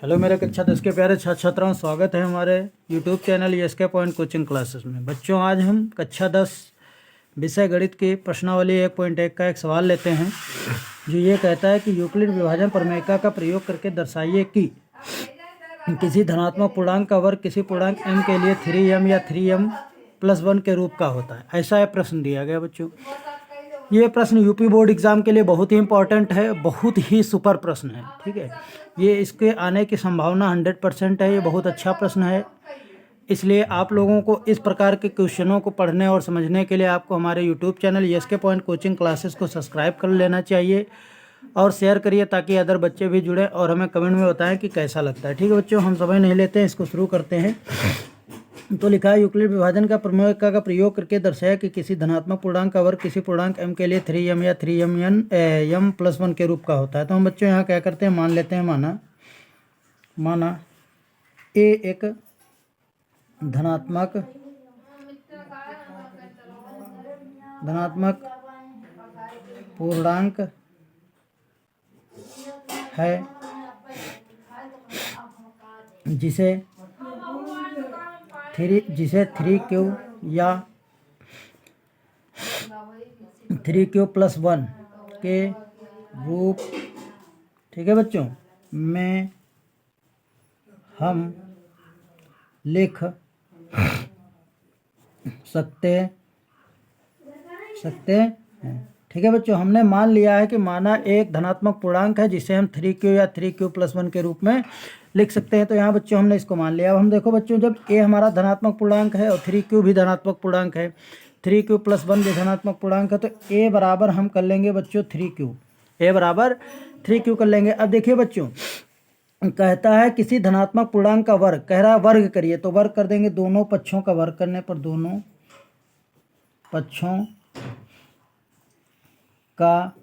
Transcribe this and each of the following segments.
Hello मेरे कक्षा 10 के प्यारे छात्र छात्राओं, स्वागत है हमारे YouTube channel SK point coaching classes में। बच्चों, आज हम कक्षा 10 विषय गणित की प्रश्नावली 1.1 का एक सवाल लेते हैं जो ये कहता है कि यूक्लिड विभाजन प्रमेय का प्रयोग करके दर्शाइए कि किसी धनात्मक पूर्णांक का वर्ग किसी पूर्णांक m के लिए 3m या 3m+1 के रूप का होता है। ऐसा है प्रश्न दिया गया बच्चों। ये प्रश्न यूपी बोर्ड एग्जाम के लिए बहुत ही इंपॉर्टेंट है, बहुत ही सुपर प्रश्न है। ठीक है, ये इसके आने की संभावना 100% है। ये बहुत अच्छा प्रश्न है, इसलिए आप लोगों को इस प्रकार के क्वेश्चनों को पढ़ने और समझने के लिए आपको हमारे YouTube channel SK point coaching classes को सब्सक्राइब कर लेना चाहिए और शेयर करिए ताकि अदर बच्चे भी जुड़े और हमें कमेंट में बताएं कि कैसा लगता है। ठीक है बच्चों, हम समय नहीं लेते हैं, इसको शुरू करते हैं। तो लिखा है यूक्लिड विभाजन का प्रमेय का प्रयोग करके दर्शाया कि किसी धनात्मक पूर्णांक का वर्ग किसी पूर्णांक m के लिए 3m या 3m+1 के रूप का होता है। तो हम बच्चों यहाँ क्या करते हैं, मान लेते हैं माना a एक धनात्मक पूर्णांक है जिसे 3q या 3q+1 के रूप, ठीक है बच्चों, में हम लिख सकते हैं। ठीक है बच्चों, हमने मान लिया है कि माना एक धनात्मक पूर्णांक है जिसे हम 3q या 3q+1 के रूप में लिख सकते हैं। तो यहाँ बच्चों हमने इसको मान लिया। अब हम देखो बच्चों, जब a हमारा धनात्मक पूर्णांक है और 3q भी धनात्मक पूर्णांक है, 3q+1 भी धनात्मक पूर्णांक है, तो a बराबर हम कर लेंगे बच्चों 3q, a बराबर 3q कर लेंगे। अब देखिए बच्चों, कहता है किसी धनात्मक पूर्णांक का वर्ग, कह रहा है वर्ग करिए, तो वर्ग कर देंगे। दोनों पक्षों का वर्ग करने पर, दोनों पक्षों का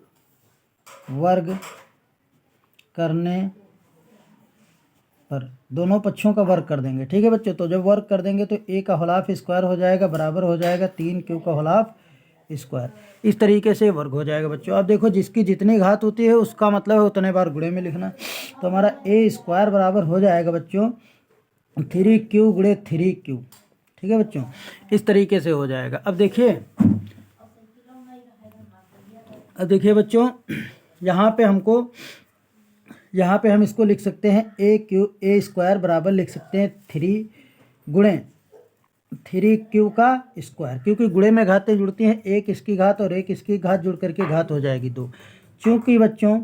वर्ग करने पर, दोनों पक्षों का वर्ग कर देंगे। ठीक है बच्चों, तो जब वर्ग कर देंगे तो a का होल हाफ स्क्वायर हो जाएगा, बराबर हो जाएगा 3q का होल हाफ स्क्वायर। इस तरीके से वर्ग हो जाएगा बच्चों। अब देखो, जिसकी जितनी घात होती है उसका मतलब है उतने बार गुणे में लिखना। तो हमारा a स्क्वायर बराबर हो जाएगा बच्चों 3q गुणे 3q। ठीक है बच्चों, इस तरीके से हो जाएगा। अब देखिए बच्चों, यहाँ पे हम इसको लिख सकते हैं a स्क्वायर बराबर लिख सकते हैं 3 गुणे 3q का स्क्वायर, क्योंकि गुणे में घातें जुड़ती हैं, एक इसकी घात और एक इसकी घात जुड़ करके घात हो जाएगी 2। चूँकि बच्चों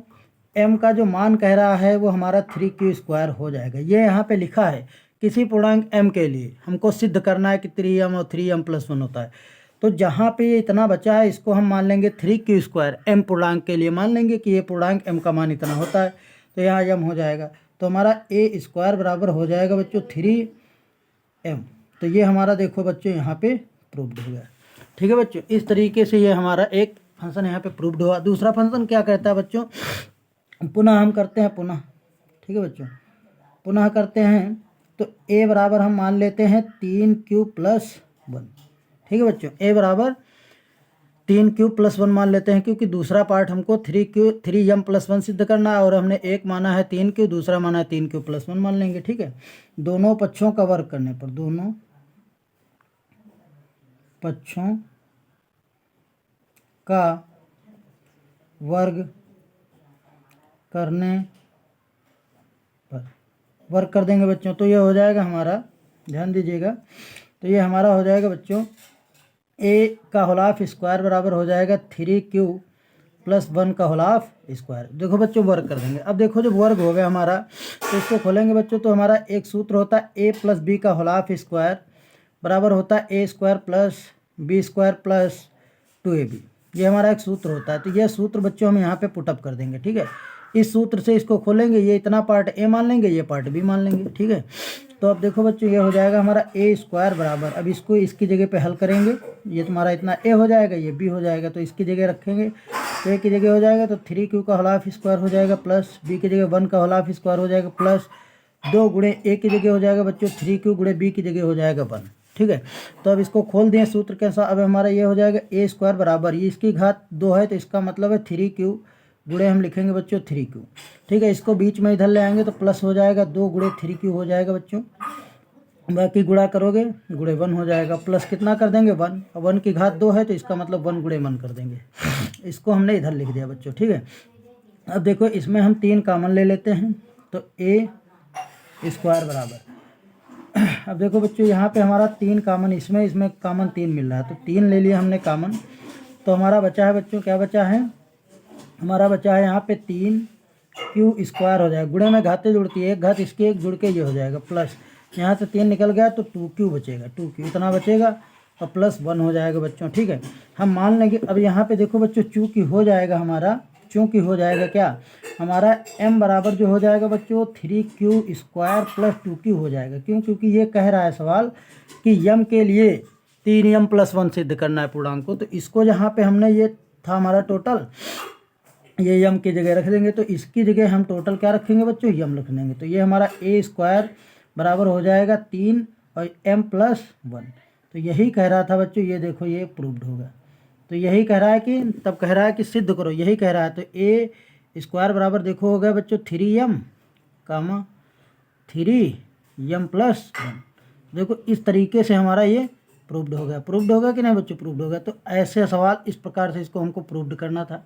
m का जो मान कह रहा है वो हमारा 3q स्क्वायर हो जाएगा। ये यहाँ पे लिखा है किसी पूर्णांक m के लिए हमको सिद्ध करना है कि 3m और 3m+1 होता है। तो जहाँ पे ये इतना बचा है इसको हम मान लेंगे 3q स्क्वायर, m पूर्णांक के लिए मान लेंगे कि ये पूर्णांक m का मान इतना होता है, तो यहाँ m हो जाएगा। तो हमारा a स्क्वायर बराबर हो जाएगा बच्चों 3m। तो ये हमारा देखो बच्चों यहाँ पे प्रूव्ड हो गया। ठीक है बच्चों, इस तरीके से ये हमारा एक फंक्शन यहाँ पे प्रूव्ड हुआ। दूसरा फंक्शन क्या कहता है बच्चों, पुनः हम करते हैं पुनः। ठीक है बच्चों, पुनः करते हैं तो a बराबर हम मान लेते हैं 3q+1। ठीक है बच्चों, a बराबर 3q+1 मान लेते हैं, क्योंकि दूसरा पार्ट हमको 3m+1 सिद्ध करना है और हमने एक माना है 3q, दूसरा माना है 3q+1 मान लेंगे। ठीक है, दोनों पक्षों का वर्ग करने पर, दोनों पक्षों का वर्ग करने पर वर्ग कर देंगे बच्चों। तो ये हो जाएगा हमारा, ध्यान दीजिएगा, तो ये हमारा हो जाएगा बच्चों a का होल हाफ स्क्वायर बराबर हो जाएगा 3q+1 का होल हाफ स्क्वायर। देखो बच्चों, वर्ग कर देंगे। अब देखो, जब वर्ग हो गया हमारा तो इसको खोलेंगे बच्चों, तो हमारा एक सूत्र होता है a+b का होल हाफ स्क्वायर बराबर होता है a² + b² + 2ab। ये हमारा एक सूत्र होता है। तो यह सूत्र बच्चों हम यहाँ पे पुटअप कर देंगे। ठीक है, इस सूत्र से इसको खोलेंगे, ये इतना पार्ट a मान लेंगे, ये पार्ट b मान लेंगे। ठीक है, तो अब देखो बच्चों, ये हो जाएगा हमारा a स्क्वायर बराबर, अब इसको इसकी जगह पे हल करेंगे, ये तुम्हारा इतना a हो जाएगा, ये b हो जाएगा, तो इसकी जगह रखेंगे, तो a की जगह हो जाएगा तो 3q का होल हाफ स्क्वायर हो जाएगा, प्लस b की जगह 1 का होल हाफ स्क्वायर हो जाएगा, प्लस 2 गुणे a की जगह हो जाएगा बच्चों 3q गुणे b की जगह हो जाएगा 1। ठीक है, तो अब इसको खोल दें सूत्र के अनुसार। अब हमारा ये हो जाएगा a स्क्वायर बराबर, ये इसकी घात 2 है तो इसका मतलब है 3q गुणे हम लिखेंगे बच्चों 3q। ठीक है, इसको बीच में इधर ले आएंगे तो प्लस हो जाएगा, 2 गुणे 3q हो जाएगा बच्चों। बाकी गुणा करोगे गुणे 1 हो जाएगा, प्लस कितना कर देंगे 1, और 1 की घात 2 है तो इसका मतलब 1 गुणे 1 कर देंगे। इसको हमने इधर लिख दिया बच्चों। ठीक है, अब देखो इसमें हम 3 कॉमन ले लेते हैं तो a स्क्वायर बराबर, अब देखो बच्चों यहाँ पे हमारा 3 कॉमन, इसमें कॉमन 3 मिल रहा है तो 3 ले लिया हमने कॉमन। तो हमारा बचा है बच्चों, क्या बचा है, हमारा बचा है यहाँ पे 3q स्क्वायर हो जाएगा। गुणे में घातें जुड़ती है, एक घात इसकी एक जुड़ के ये हो जाएगा प्लस, यहाँ से 3 निकल गया तो 2q बचेगा, 2q इतना बचेगा और प्लस 1 हो जाएगा बच्चों। ठीक है, हम मान लेंगे अब यहाँ पे देखो बच्चों चूँकि हो जाएगा हमारा, चूँकि हो जाएगा क्या हमारा m बराबर जो हो जाएगा बच्चों 3q स्क्वायर प्लस 2q हो जाएगा। क्यों, क्योंकि ये कह रहा है सवाल कि m के लिए 3m प्लस 1 सिद्ध करना है पूर्णांक को। तो इसको जहाँ पे हमने, ये था हमारा टोटल, ये यम की जगह रख देंगे तो इसकी जगह हम टोटल क्या रखेंगे बच्चों, यम रख देंगे। तो ये हमारा ए स्क्वायर बराबर हो जाएगा 3 और m प्लस 1। तो यही कह रहा था बच्चों, ये देखो ये प्रूव्ड होगा। तो यही कह रहा है कि, तब कह रहा है कि सिद्ध करो, यही कह रहा है। तो ए स्क्वायर बराबर देखो हो गया बच्चों 3m कामा 3m प्लस 1। देखो इस तरीके से हमारा ये प्रूव्ड हो गया। प्रूव्ड होगा कि नहीं बच्चों, प्रूव्ड होगा। तो ऐसे सवाल इस प्रकार से इसको हमको प्रूव्ड करना था।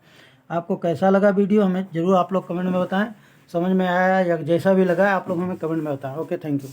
आपको कैसा लगा वीडियो हमें ज़रूर आप लोग कमेंट में बताएं, समझ में आया या जैसा भी लगा आप लोग हमें कमेंट में बताएं। Okay, thank you.